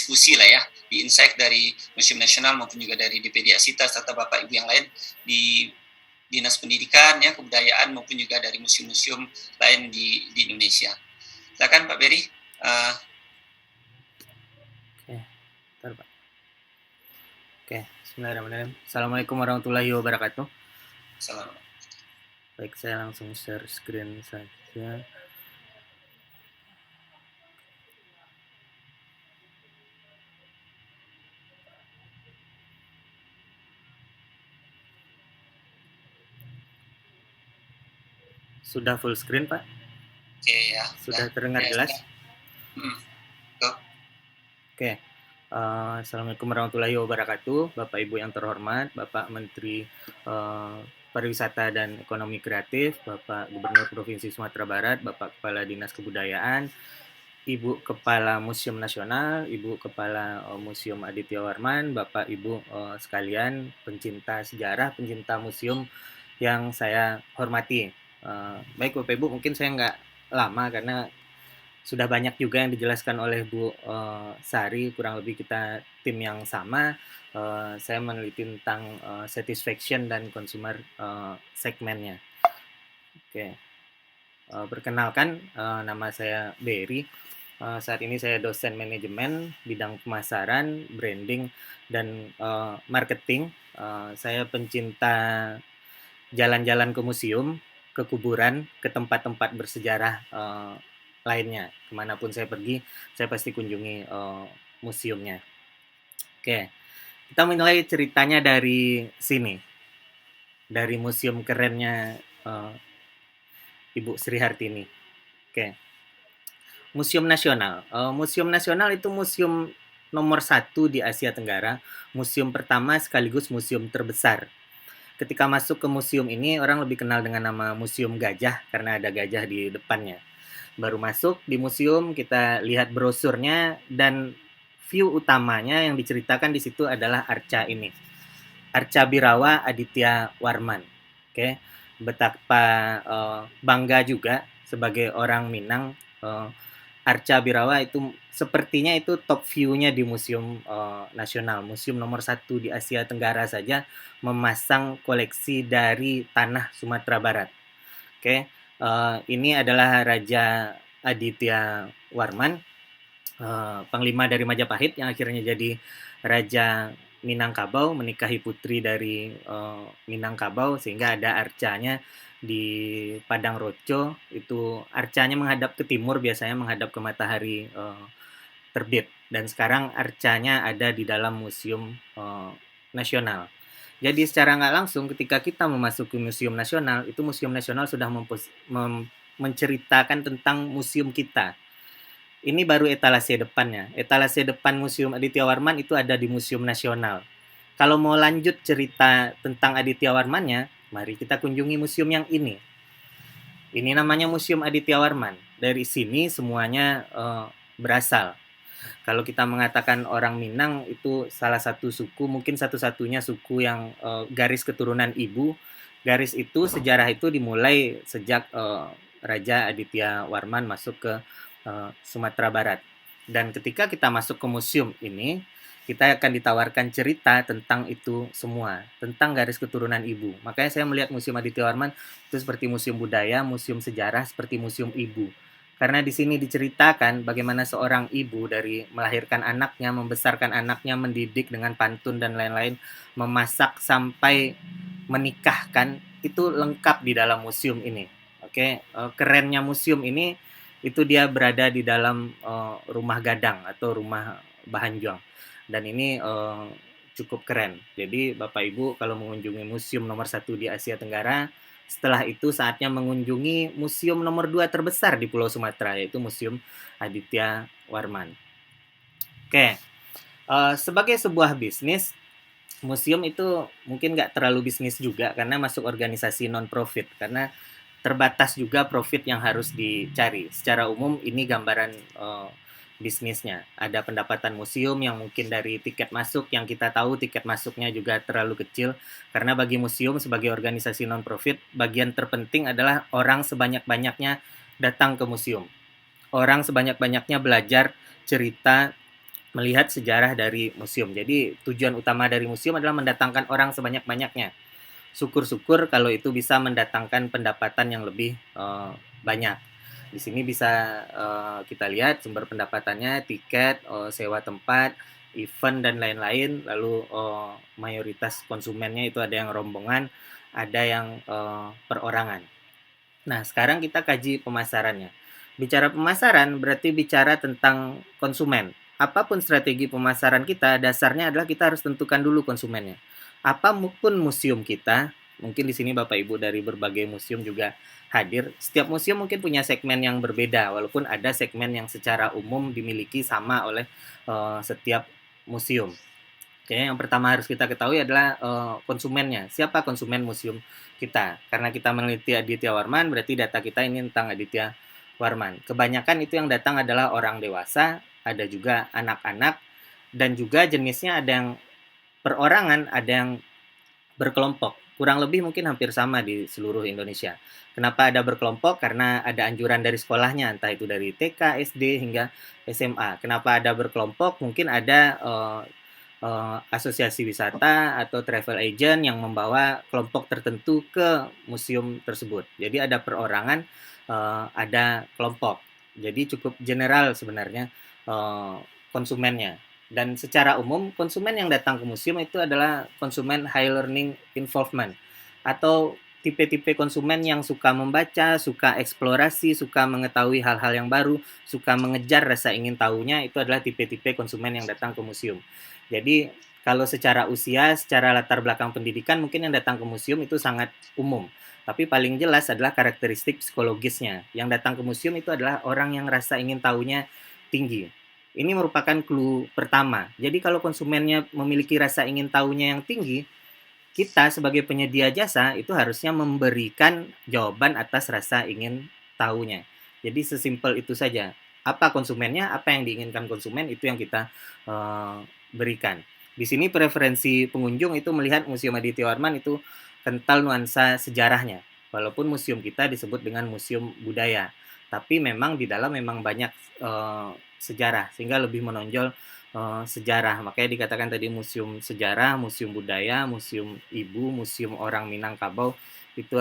diskusi lah ya, di insight dari Museum Nasional maupun juga dari DPD Asita serta Bapak Ibu yang lain di Dinas Pendidikan ya, Kebudayaan maupun juga dari museum-museum lain di Indonesia. Silakan Pak Beri. Oke, bentar, Pak. Oke, bismillahirrahmanirrahim. Assalamualaikum warahmatullahi wabarakatuh. Salam. Baik, saya langsung share screen saja. Sudah full screen, Pak? Oke ya. Sudah terdengar jelas? Oke. Assalamualaikum warahmatullahi wabarakatuh. Bapak Ibu yang terhormat, Bapak Menteri Pariwisata dan Ekonomi Kreatif, Bapak Gubernur Provinsi Sumatera Barat, Bapak Kepala Dinas Kebudayaan, Ibu Kepala Museum Nasional, Ibu Kepala Museum Aditya Warman, Bapak Ibu sekalian, pencinta sejarah, pencinta museum yang saya hormati. Baik Bapak Ibu, mungkin saya nggak lama karena sudah banyak juga yang dijelaskan oleh Bu Sari, kurang lebih kita tim yang sama. Saya meneliti tentang satisfaction dan consumer segmennya. Oke. Perkenalkan, nama saya Berry. Saat ini saya dosen manajemen bidang pemasaran, branding, dan marketing. Saya pencinta jalan-jalan ke museum, ke kuburan, ke tempat-tempat bersejarah lainnya. Kemanapun saya pergi, saya pasti kunjungi museumnya. Oke, kita mulai ceritanya dari sini, dari museum kerennya Ibu Sri Hartini. Oke, Museum Nasional. Museum Nasional itu museum nomor 1 di Asia Tenggara, museum pertama sekaligus museum terbesar. Ketika masuk ke museum ini, orang lebih kenal dengan nama Museum Gajah karena ada gajah di depannya. Baru masuk di museum, kita lihat brosurnya dan view utamanya yang diceritakan di situ adalah arca ini. Arca Birawa Aditya Warman. Oke, betapa bangga juga sebagai orang Minang, Arca Birawa itu sepertinya itu top view-nya di Museum Nasional. Museum nomor 1 di Asia Tenggara saja memasang koleksi dari tanah Sumatera Barat. Oke, ini adalah Raja Aditya Warman, panglima dari Majapahit yang akhirnya jadi Raja Minangkabau, menikahi putri dari Minangkabau, sehingga ada arcanya di Padang Roco. Itu arcanya menghadap ke timur, biasanya menghadap ke matahari terbit. Dan sekarang arcanya ada di dalam Museum Nasional. Jadi secara nggak langsung ketika kita memasuki Museum Nasional, itu Museum Nasional sudah menceritakan tentang museum kita. Ini baru etalase depannya. Etalase depan Museum Aditya Warman itu ada di Museum Nasional. Kalau mau lanjut cerita tentang Aditya Warmannya, mari kita kunjungi museum yang ini. Ini namanya Museum Aditya Warman. Dari sini semuanya berasal. Kalau kita mengatakan orang Minang itu salah satu suku, mungkin satu-satunya suku yang garis keturunan ibu. Garis itu, sejarah itu dimulai sejak Raja Aditya Warman masuk ke Sumatera Barat. Dan ketika kita masuk ke museum ini, kita akan ditawarkan cerita tentang itu semua, tentang garis keturunan ibu. Makanya saya melihat Museum Aditya Warman itu seperti museum budaya, museum sejarah, seperti museum ibu. Karena di sini diceritakan bagaimana seorang ibu dari melahirkan anaknya, membesarkan anaknya, mendidik dengan pantun dan lain-lain, memasak sampai menikahkan, itu lengkap di dalam museum ini. Oke, kerennya museum ini itu dia berada di dalam rumah gadang atau rumah bahanjuang. Dan ini cukup keren. Jadi Bapak Ibu kalau mengunjungi museum nomor 1 di Asia Tenggara, setelah itu saatnya mengunjungi museum nomor 2 terbesar di Pulau Sumatera, yaitu Museum Aditya Warman. Oke, sebagai sebuah bisnis, museum itu mungkin nggak terlalu bisnis juga karena masuk organisasi non-profit, karena terbatas juga profit yang harus dicari. Secara umum ini gambaran bisnisnya. Ada pendapatan museum yang mungkin dari tiket masuk, yang kita tahu tiket masuknya juga terlalu kecil, karena bagi museum sebagai organisasi non-profit, bagian terpenting adalah orang sebanyak-banyaknya datang ke museum. Orang sebanyak-banyaknya belajar cerita melihat sejarah dari museum. Jadi tujuan utama dari museum adalah mendatangkan orang sebanyak-banyaknya. Syukur-syukur kalau itu bisa mendatangkan pendapatan yang lebih banyak. Di sini bisa kita lihat sumber pendapatannya, tiket, sewa tempat, event dan lain-lain. Lalu mayoritas konsumennya itu ada yang rombongan, ada yang perorangan. Nah, sekarang kita kaji pemasarannya. Bicara pemasaran berarti bicara tentang konsumen. Apapun strategi pemasaran kita, dasarnya adalah kita harus tentukan dulu konsumennya. Apapun museum kita, mungkin di sini Bapak Ibu dari berbagai museum juga hadir. Setiap museum mungkin punya segmen yang berbeda, walaupun ada segmen yang secara umum dimiliki sama oleh setiap museum. Oke, yang pertama harus kita ketahui adalah konsumennya. Siapa konsumen museum kita? Karena kita meneliti Aditya Warman, berarti data kita ini tentang Aditya Warman. Kebanyakan itu yang datang adalah orang dewasa, ada juga anak-anak, dan juga jenisnya ada yang perorangan, ada yang berkelompok. Kurang lebih mungkin hampir sama di seluruh Indonesia. Kenapa ada berkelompok? Karena ada anjuran dari sekolahnya, entah itu dari TK, SD, hingga SMA. Kenapa ada berkelompok? Mungkin ada asosiasi wisata atau travel agent yang membawa kelompok tertentu ke museum tersebut. Jadi ada perorangan, ada kelompok. Jadi cukup general sebenarnya konsumennya. Dan secara umum konsumen yang datang ke museum itu adalah konsumen high learning involvement atau tipe-tipe konsumen yang suka membaca, suka eksplorasi, suka mengetahui hal-hal yang baru, suka mengejar rasa ingin tahunya, itu adalah tipe-tipe konsumen yang datang ke museum. Jadi kalau secara usia, secara latar belakang pendidikan mungkin yang datang ke museum itu sangat umum. Tapi paling jelas adalah karakteristik psikologisnya. Yang datang ke museum itu adalah orang yang rasa ingin tahunya tinggi. Ini merupakan clue pertama. Jadi kalau konsumennya memiliki rasa ingin tahunya yang tinggi, kita sebagai penyedia jasa itu harusnya memberikan jawaban atas rasa ingin tahunya. Jadi sesimpel itu saja. Apa konsumennya, apa yang diinginkan konsumen itu yang kita berikan. Di sini preferensi pengunjung itu melihat Museum Aditya Warman itu kental nuansa sejarahnya. Walaupun museum kita disebut dengan museum budaya, tapi memang di dalam memang banyak sejarah sehingga lebih menonjol sejarah. Makanya dikatakan tadi museum sejarah, museum budaya, museum ibu, museum orang Minangkabau itu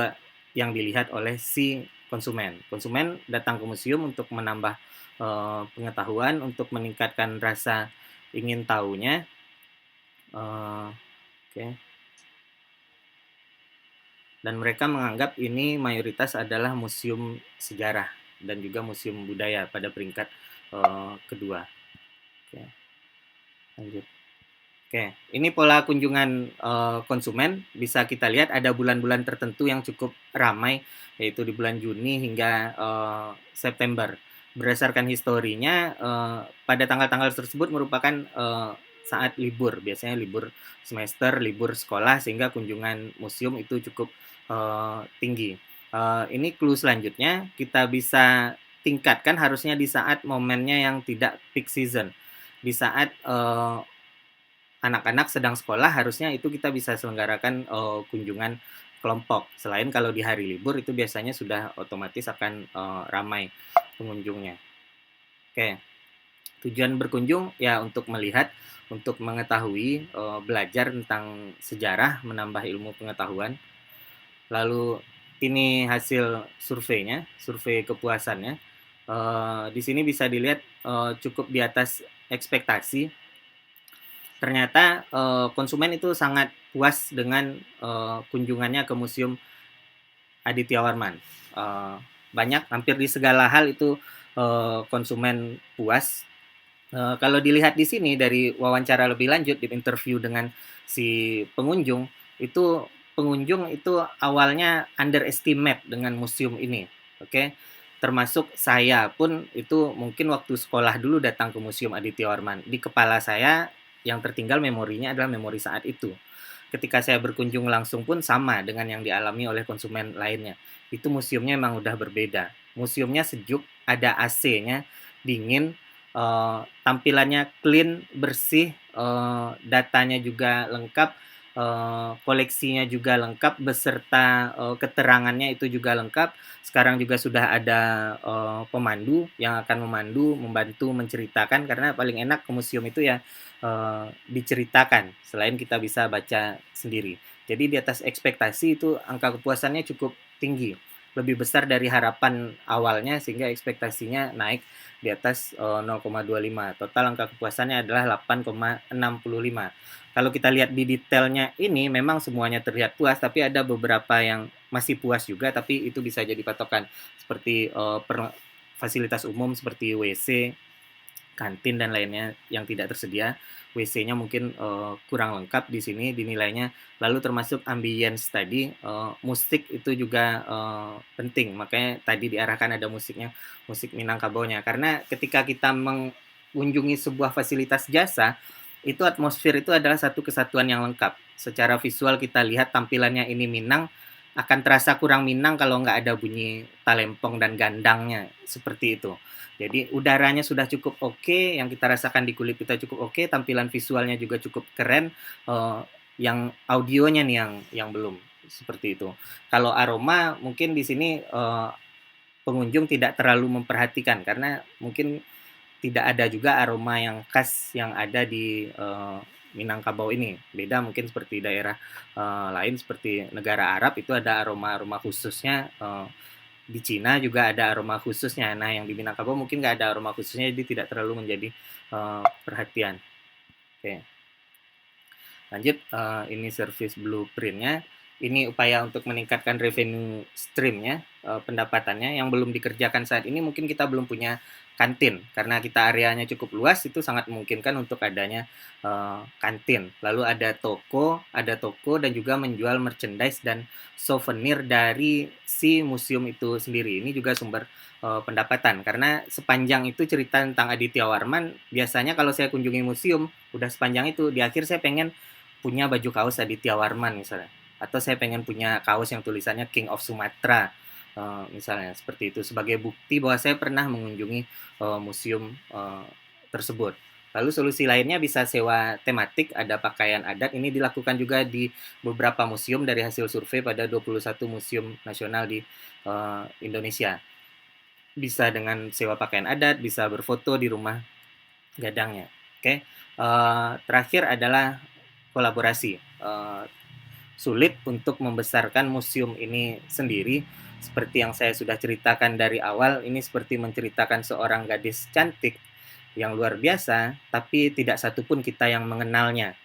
yang dilihat oleh si konsumen. Konsumen datang ke museum untuk menambah pengetahuan, untuk meningkatkan rasa ingin tahunya. Okay. Dan mereka menganggap ini mayoritas adalah museum sejarah dan juga museum budaya pada peringkat kedua. Okay. Lanjut. Oke, ini pola kunjungan konsumen. Bisa kita lihat ada bulan-bulan tertentu yang cukup ramai, yaitu di bulan Juni hingga September. Berdasarkan historinya, pada tanggal-tanggal tersebut merupakan saat libur, biasanya libur semester, libur sekolah, sehingga kunjungan museum itu cukup tinggi. Ini clue selanjutnya, kita bisa tingkatkan harusnya di saat momennya yang tidak peak season. Di saat anak-anak sedang sekolah harusnya itu kita bisa selenggarakan kunjungan kelompok. Selain kalau di hari libur itu biasanya sudah otomatis akan ramai pengunjungnya. Oke, tujuan berkunjung ya untuk melihat, untuk mengetahui, belajar tentang sejarah, menambah ilmu pengetahuan. Lalu ini hasil surveinya, survei kepuasannya. Di sini bisa dilihat cukup di atas ekspektasi. Ternyata konsumen itu sangat puas dengan kunjungannya ke Museum Aditya Warman. Banyak, hampir di segala hal itu konsumen puas. Kalau dilihat di sini dari wawancara lebih lanjut, di interview dengan si pengunjung, itu pengunjung itu awalnya underestimate dengan museum ini, oke? Termasuk saya pun itu mungkin waktu sekolah dulu datang ke Museum Aditya Warman. Di kepala saya yang tertinggal memorinya adalah memori saat itu. Ketika saya berkunjung langsung pun sama dengan yang dialami oleh konsumen lainnya. Itu museumnya memang udah berbeda. Museumnya sejuk, ada AC-nya, dingin, tampilannya clean, bersih, datanya juga lengkap, koleksinya juga lengkap beserta keterangannya itu juga lengkap. Sekarang juga sudah ada pemandu yang akan memandu, membantu menceritakan, karena paling enak ke museum itu ya diceritakan selain kita bisa baca sendiri. Jadi di atas ekspektasi itu angka kepuasannya cukup tinggi, lebih besar dari harapan awalnya sehingga ekspektasinya naik di atas 0,25. Total angka kepuasannya adalah 8,65. Kalau kita lihat di detailnya ini memang semuanya terlihat puas, tapi ada beberapa yang masih puas juga, tapi itu bisa jadi patokan seperti fasilitas umum seperti WC, kantin dan lainnya yang tidak tersedia. WC-nya mungkin kurang lengkap di sini dinilainya. Lalu termasuk ambience tadi, musik itu juga penting. Makanya tadi diarahkan ada musiknya, musik Minangkabau-nya. Karena ketika kita mengunjungi sebuah fasilitas jasa, itu atmosfer itu adalah satu kesatuan yang lengkap. Secara visual kita lihat tampilannya ini Minang, akan terasa kurang Minang kalau nggak ada bunyi talempong dan gandangnya, seperti itu. Jadi udaranya sudah cukup oke, yang kita rasakan di kulit kita cukup oke, tampilan visualnya juga cukup keren, yang audionya nih yang belum, seperti itu. Kalau aroma mungkin di sini pengunjung tidak terlalu memperhatikan karena mungkin tidak ada juga aroma yang khas yang ada di Minangkabau ini. Beda mungkin seperti daerah lain seperti negara Arab itu ada aroma-aroma khususnya. Di Cina juga ada aroma khususnya. Nah, yang di Minangkabau mungkin nggak ada aroma khususnya, jadi tidak terlalu menjadi perhatian. Oke, lanjut. Ini service blueprintnya. Ini upaya untuk meningkatkan revenue streamnya, pendapatannya. Yang belum dikerjakan saat ini mungkin kita belum punya kantin, karena kita areanya cukup luas, itu sangat memungkinkan untuk adanya kantin. Lalu ada toko dan juga menjual merchandise dan souvenir dari si museum itu sendiri. Ini juga sumber pendapatan, karena sepanjang itu cerita tentang Aditya Warman, biasanya kalau saya kunjungi museum, udah sepanjang itu, di akhir saya pengen punya baju kaos Aditya Warman misalnya, atau saya pengen punya kaos yang tulisannya King of Sumatra, misalnya seperti itu, sebagai bukti bahwa saya pernah mengunjungi museum tersebut. Lalu solusi lainnya bisa sewa tematik, ada pakaian adat. Ini dilakukan juga di beberapa museum dari hasil survei pada 21 museum nasional di Indonesia. Bisa dengan sewa pakaian adat, bisa berfoto di rumah gadangnya. Oke, terakhir adalah kolaborasi. Sulit untuk membesarkan museum ini sendiri. Seperti yang saya sudah ceritakan dari awal, ini seperti menceritakan seorang gadis cantik yang luar biasa, tapi tidak satupun kita yang mengenalnya.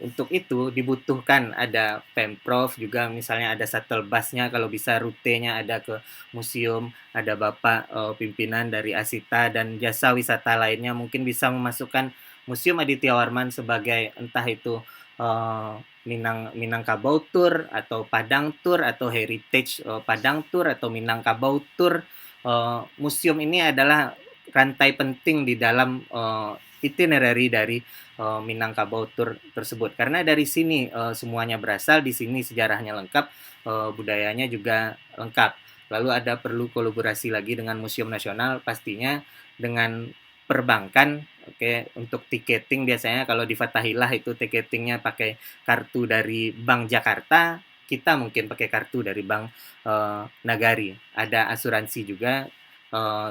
Untuk itu dibutuhkan ada Pemprov juga, misalnya ada shuttle busnya, kalau bisa rutenya ada ke museum, ada Bapak pimpinan dari Asita dan jasa wisata lainnya mungkin bisa memasukkan Museum Aditya Warman sebagai entah itu Minangkabau Tour atau Padang Tour atau Heritage Padang Tour atau Minangkabau Tour. Museum ini adalah rantai penting di dalam itinerary dari Minangkabau Tour tersebut, karena dari sini semuanya berasal, di sini sejarahnya lengkap, budayanya juga lengkap. Lalu ada perlu kolaborasi lagi dengan Museum Nasional pastinya, dengan perbankan. Oke, untuk tiketing biasanya kalau di Fathahillah itu tiketingnya pakai kartu dari Bank Jakarta, kita mungkin pakai kartu dari Bank Nagari. Ada asuransi juga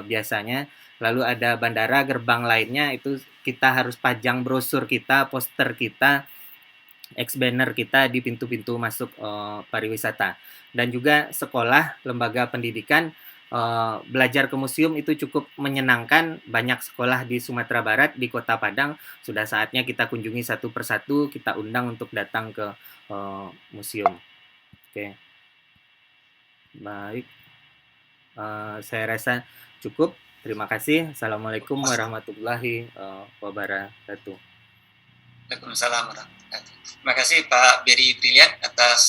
biasanya. Lalu ada bandara, gerbang lainnya itu kita harus pajang brosur kita, poster kita, banner kita di pintu-pintu masuk pariwisata. Dan juga sekolah, lembaga pendidikan, belajar ke museum itu cukup menyenangkan. Banyak sekolah di Sumatera Barat, di Kota Padang, sudah saatnya kita kunjungi satu persatu, kita undang untuk datang ke museum. Oke, baik. Saya rasa cukup. Terima kasih. Assalamualaikum warahmatullahi wabarakatuh. Waalaikumsalam warahmatullahi wabarakatuh. Terima kasih Pak Beri Brilian atas